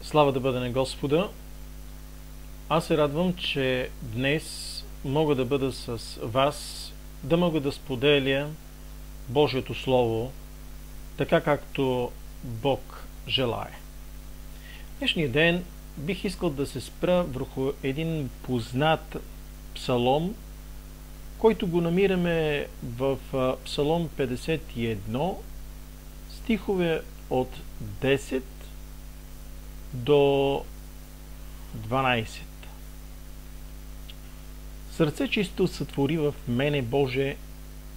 Слава да бъде на Господа! Аз се радвам, че днес мога да бъда с вас, да мога да споделя Божието Слово, така както Бог желае. Днешния ден бих искал да се спра върху един познат псалом, който го намираме в Псалом 51, стихове от 10 до 12. Сърце чисто сътвори в мене, Боже,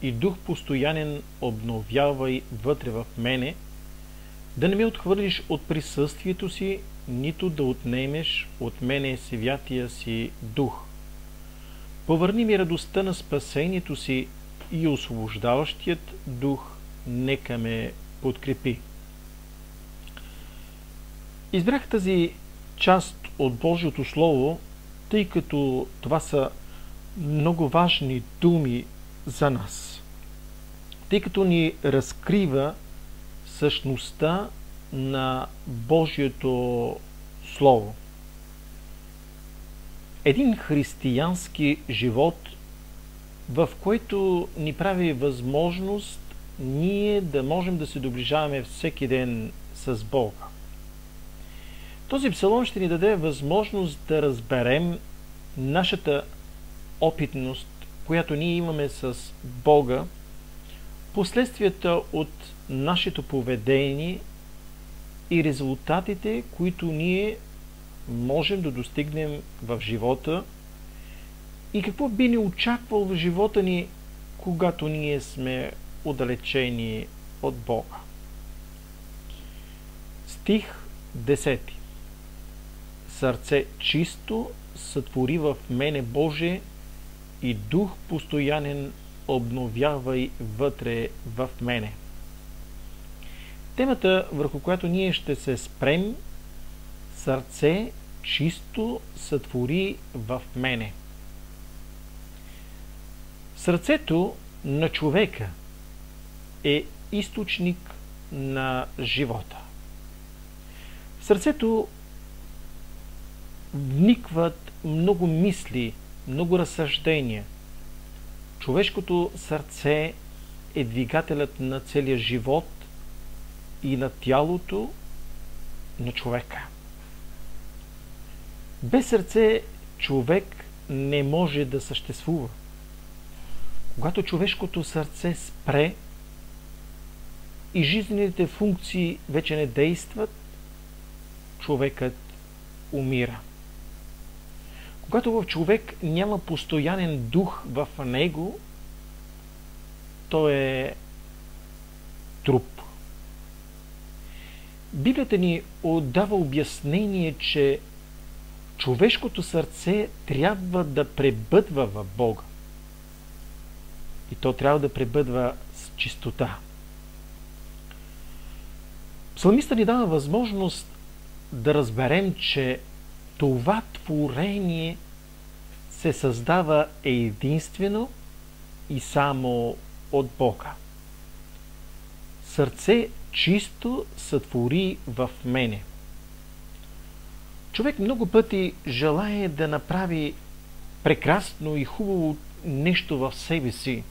и дух постоянен обновявай вътре в мене, да не ме отхвърлиш от присъствието си, нито да отнемеш от мене святия си дух. Повърни ми радостта на спасението си и освобождаващият дух нека ме подкрепи. Избрах тази част от Божието Слово, тъй като това са много важни думи за нас, тъй като ни разкрива същността на Божието Слово. Един християнски живот, в който ни прави възможност ние да можем да се доближаваме всеки ден с Бога. Този псалом ще ни даде възможност да разберем нашата опитност, която ние имаме с Бога, последствията от нашето поведение и резултатите, които ние можем да достигнем в живота и какво би ни очаквал в живота ни, когато ние сме отдалечени от Бога. Стих 10. Сърце чисто сътвори в мене, Боже, и дух постоянен обновявай вътре в мене. Темата, върху която ние ще се спрем, сърце чисто сътвори в мене. Сърцето на човека е източник на живота. В сърцето вникват много мисли, много разсъждения. Човешкото сърце е двигателят на целия живот и на тялото на човека. Без сърце човек не може да съществува. Когато човешкото сърце спре и жизнените функции вече не действат, човекът умира. Когато в човек няма постоянен дух в него, той е труп. Библията ни отдава обяснение, че човешкото сърце трябва да пребъдва в Бога. И то трябва да пребъдва с чистота. Псалмиста ни дава възможност да разберем, че това творение се създава единствено и само от Бога. Сърце чисто сътвори в мене. Човек много пъти желае да направи прекрасно и хубаво нещо в себе си,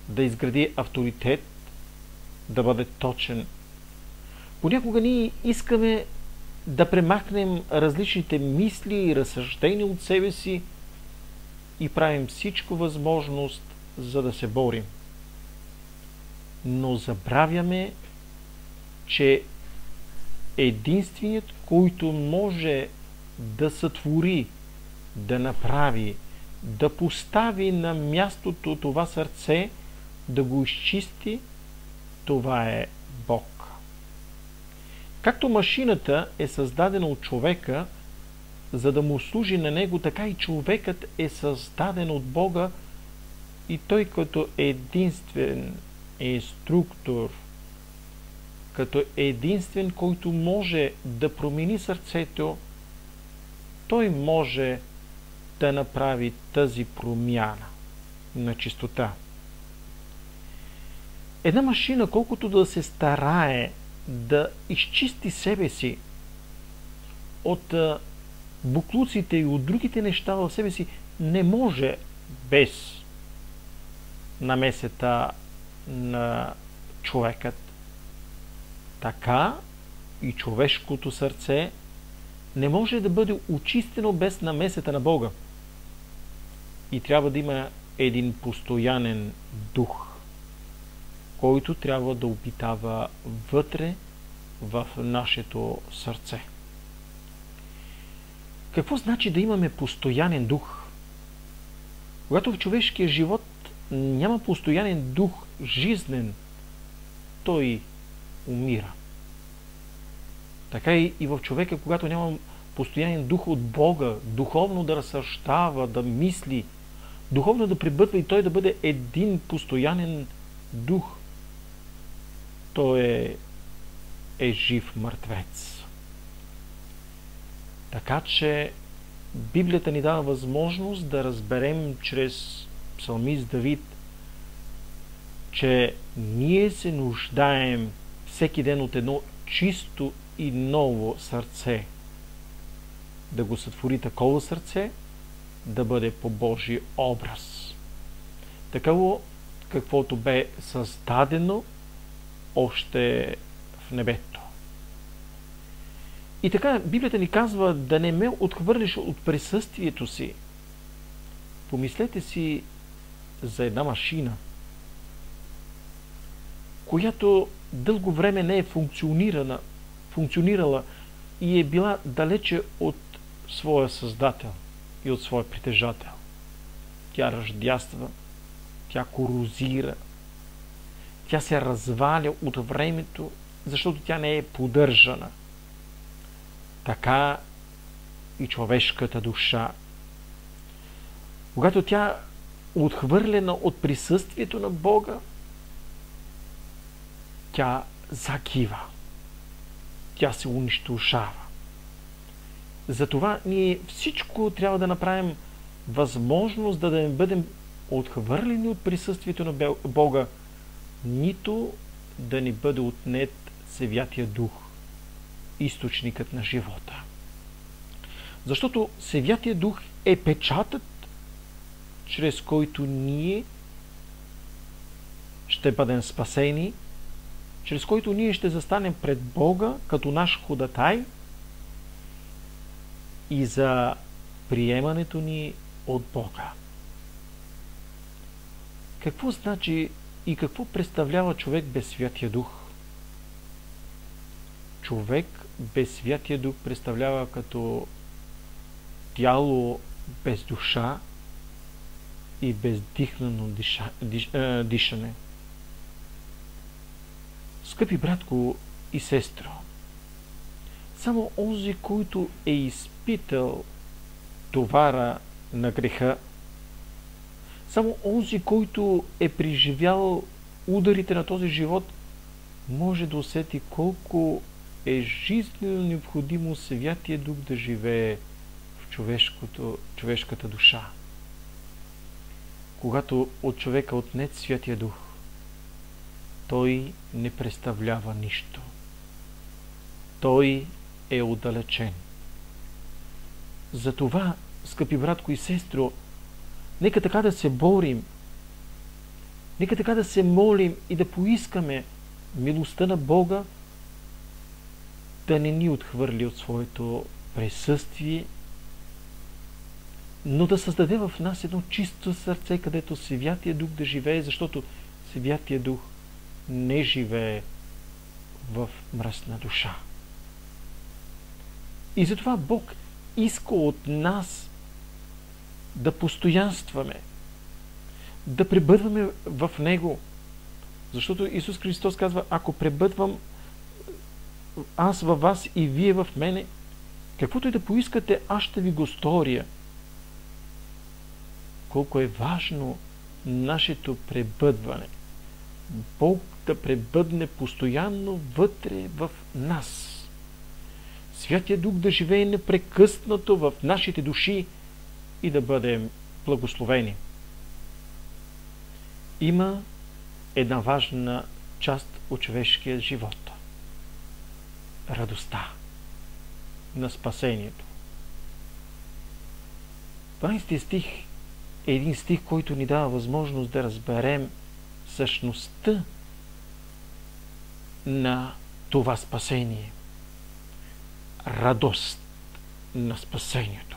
да изгради авторитет, да бъде точен. Понякога ние искаме да премахнем различните мисли и разсъждения от себе си и правим всичко възможност, за да се борим. Но забравяме, че единственият, който може да сътвори, да направи, да постави на мястото това сърце, да го изчисти, това е Бог. Както машината е създадена от човека, за да му служи на него, така и човекът е създаден от Бога и той като единствен инструктор, като единствен, който може да промени сърцето, той може да направи тази промяна на чистота. Една машина, колкото да се старае да изчисти себе си, от буклуците и от другите неща в себе си не може без намесата на човекът. Така и човешкото сърце не може да бъде очистено без намесата на Бога. И трябва да има един постоянен дух, който трябва да обитава вътре в нашето сърце. Какво значи да имаме постоянен дух? Когато в човешкия живот няма постоянен дух, жизнен, той умира. Така и в човека, когато няма постоянен дух от Бога, духовно да разсъждава, да мисли, духовно да пребъдва и той да бъде един постоянен дух, той е жив мъртвец. Така че Библията ни дава възможност да разберем чрез псалмист Давид, че ние се нуждаем всеки ден от едно чисто и ново сърце. Да го сътвори такова сърце, да бъде по Божий образ. Такова, каквото бе създадено още в небето. И така, Библията ни казва да не ме отхвърлиш от присъствието си. Помислете си за една машина, която дълго време не е функционирала и е била далече от своя създател и от своя притежател. Тя ръждяства, тя корозира, тя се разваля от времето, защото тя не е поддържана. Така и човешката душа. Когато тя е отхвърлена от присъствието на Бога, тя загива. Тя се унищожава. Затова ние всичко трябва да направим възможност да не бъдем отхвърлени от присъствието на Бога, нито да ни бъде отнет Святия Дух, източникът на живота. Защото Святия Дух е печатът, чрез който ние ще бъдем спасени, чрез който ние ще застанем пред Бога като наш ходатай и за приемането ни от Бога. Какво значи и какво представлява човек без Святия Дух? Човек без Святия Дух представлява като тяло без душа и бездихнено дишане. Скъпи братко и сестро, само онзи, който е изпитал товара на греха, само онзи, който е преживял ударите на този живот, може да усети колко е жизнено необходимо Святия Дух да живее в човешката душа. Когато от човека отнет Святия Дух, той не представлява нищо. Той е отдалечен. Затова, скъпи братко и сестро, нека така да се борим, нека така да се молим и да поискаме милостта на Бога да не ни отхвърли от своето присъствие, но да създаде в нас едно чисто сърце, където Святия Дух да живее, защото Святия Дух не живее в мръсна душа. И затова Бог иска от нас да постоянстваме, да пребъдваме в Него. Защото Исус Христос казва, ако пребъдвам аз във вас и вие в мене, каквото и да поискате, аз ще ви го сторя. Колко е важно нашето пребъдване. Бог да пребъдне постоянно вътре в нас. Святия Дух да живее непрекъснато в нашите души и да бъдем благословени. Има една важна част от човешкия живот. Радостта. на спасението. 12 стих е един стих, който ни дава възможност да разберем същността на това спасение. Радост на спасението.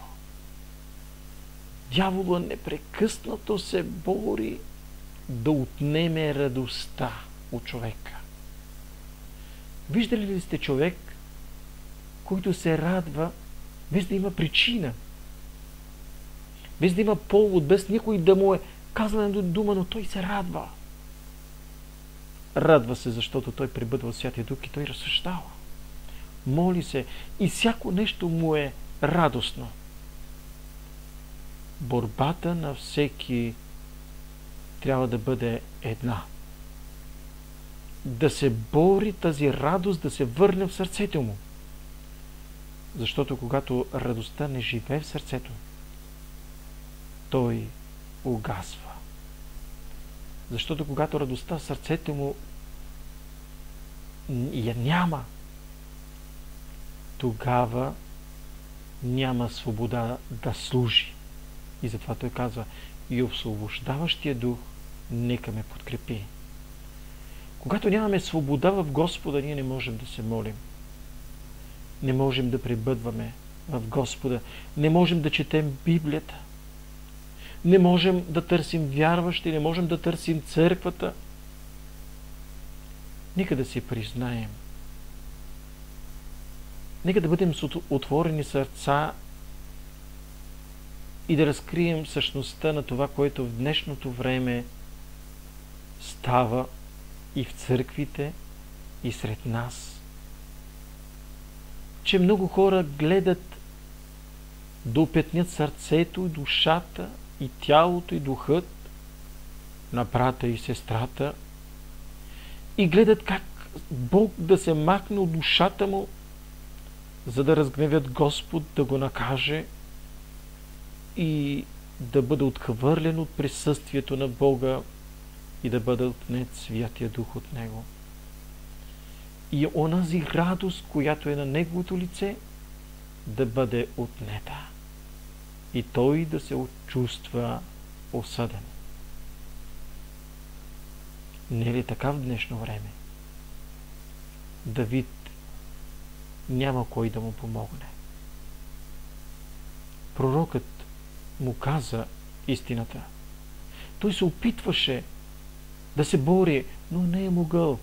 Дявола непрекъснато се бори да отнеме радостта от човека. Виждали ли сте човек, който се радва без да има причина? Без да има повод, без никой да му е казана дума, но той се радва. Радва се, защото той пребъдва в Святия Дух и той разсъждава. Моли се и всяко нещо му е радостно. Борбата на всеки трябва да бъде една. Да се бори тази радост, да се върне в сърцето му. Защото когато радостта не живее в сърцето, той угасва. Защото когато радостта в сърцето му я няма, тогава няма свобода да служи. И затова той казва: и освобождаващия дух нека ме подкрепи. Когато нямаме свобода в Господа, ние не можем да се молим. Не можем да пребъдваме в Господа. Не можем да четем Библията. Не можем да търсим вярващи, не можем да търсим църквата. Нека да си признаем. Нека да бъдем с отворени сърца и да разкрием същността на това, което в днешното време става и в църквите, и сред нас. Че много хора гледат да опетнят сърцето и душата, и тялото, и духът на брата и сестрата и гледат как Бог да се махне от душата му, за да разгневят Господ, да го накаже и да бъде отхвърлен от присъствието на Бога и да бъде отнет Святия Дух от него. И онази радост, която е на неговото лице, да бъде отнета. И той да се чувства осъден. Не е ли така в днешно време? Давид няма кой да му помогне. Пророкът му каза истината. Той се опитваше да се бори, но не е могъл.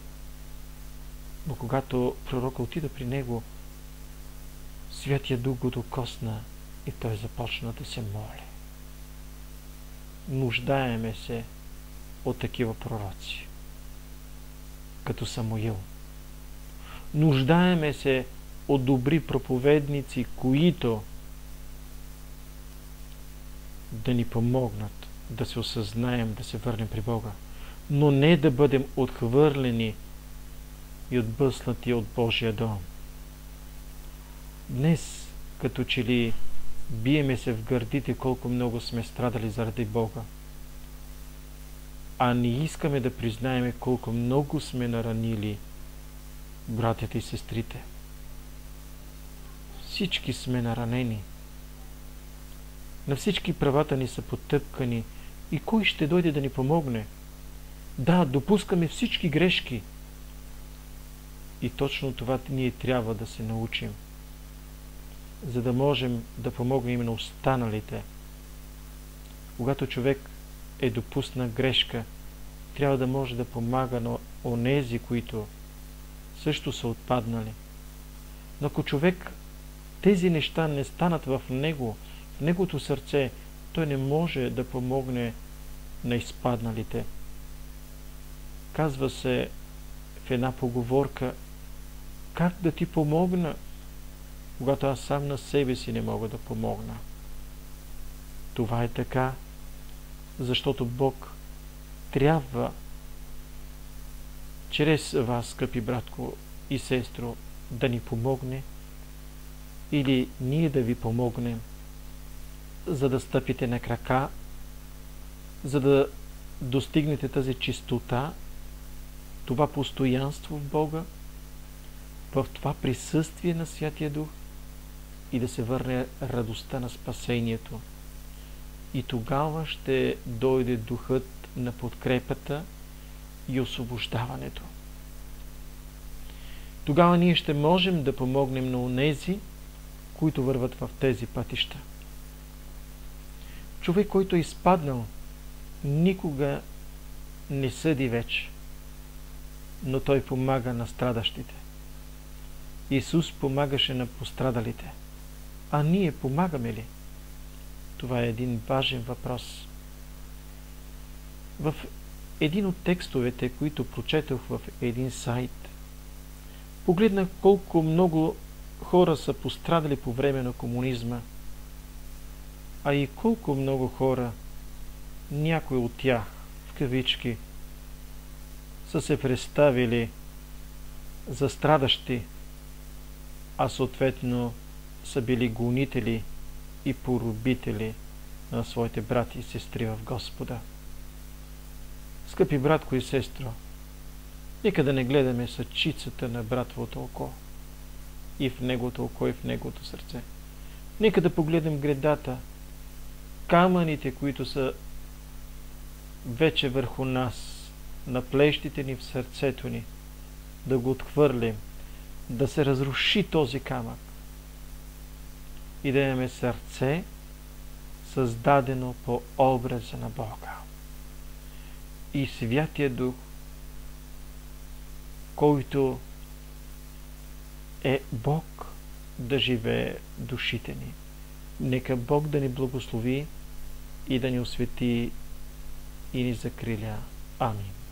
Но когато пророкът отида при него, Святия Дух го докосна и той започна да се моли. Нуждаеме се от такива пророци, като Самуил. Нуждаеме се от добри проповедници, които да ни помогнат да се осъзнаем, да се върнем при Бога, но не да бъдем отхвърлени и отблъснати от Божия дом. Днес, като че ли биеме се в гърдите колко много сме страдали заради Бога, а не искаме да признаеме колко много сме наранили братята и сестрите. Всички сме наранени. На всички правата ни са потъпкани и кой ще дойде да ни помогне? Да, допускаме всички грешки. И точно това ние трябва да се научим, за да можем да помогнем на останалите. Когато човек е допуснал грешка, трябва да може да помага на онези, които също са отпаднали. Но ако човек тези неща не станат в него, в неговото сърце, той не може да помогне на изпадналите. Казва се в една поговорка: как да ти помогна, когато аз сам на себе си не мога да помогна? Това е така, защото Бог трябва чрез вас, скъпи братко и сестро, да ни помогне или ние да ви помогнем, за да стъпите на крака, за да достигнете тази чистота, това постоянство в Бога, в това присъствие на Святия Дух и да се върне радостта на спасението. И тогава ще дойде духът на подкрепата и освобождаването. Тогава ние ще можем да помогнем на онези, които върват в тези пътища. Човек, който е изпаднал, никога не съди вече, но той помага на страдащите. Исус помагаше на пострадалите. А ние помагаме ли? Това е един важен въпрос. В един от текстовете, които прочетох в един сайт, погледнах колко много хора са пострадали по време на комунизма, а и колко много хора, някои от тях, в кавички, са се представили за страдащи, а съответно са били гонители и поробители на своите брати и сестри в Господа. Скъпи братко и сестро, нека да не гледаме съчицата на братовото око и в неговото око и в неговото сърце. Нека да погледнем гредата, камъните, които са вече върху нас, на плещите ни в сърцето ни, да го отхвърлим, да се разруши този камък и да имаме сърце, създадено по образа на Бога. И Святия Дух, който е Бог, да живее в душите ни. Нека Бог да ни благослови и да ни освети и ни закриля. Амин.